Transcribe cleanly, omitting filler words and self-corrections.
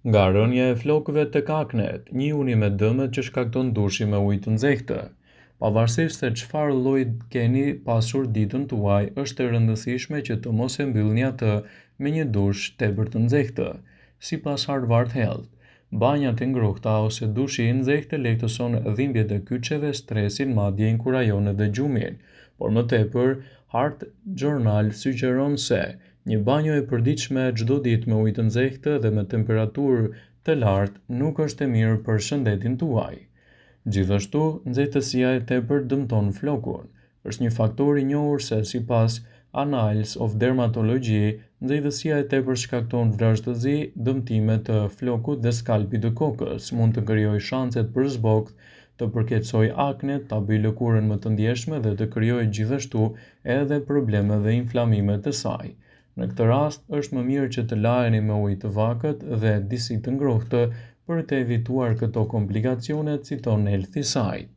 Nga rënja e flokëve tek aknet, njihuni me dëmet që shkakton dushi me ujë të nxehtë. Pavarësisht se çfarë lloji keni pasur ditën tuaj, është e rëndësishme që të mos e mbyllni atë me një dush tepër të nxehtë. Sipas Harvard Health, banjat e ngrohta ose dushi i nxehtë lehtëson dhimbjet e kyçeve, stresin, madje inkurajon edhe gjumin. Por më tepër, Heart Journal sugjeron se një banjë e përditshme çdo ditë me ujë të nxehtë dhe me temperaturë të lartë nuk është e mirë për shëndetin tuaj. Gjithashtu, nxehtësia e tepërt dëmton flokun. Është një faktor i njohur se sipas Annals of Dermatology, nxehtësia e tepërt shkakton vrazhdësi, dëmtime të flokut dhe skalpit të kokës, mund të krijojë shanset për zbogth, të përkeçojë aknet, ta bëjë lëkurën më të ndjeshme dhe të krijojë gjithashtu edhe probleme dhe inflamime të saj. Në këtë rast, është më mirë që të laheni me ujë të vakët dhe disi të ngrohtë për të evituar këto komplikacione, citon Healthy Side.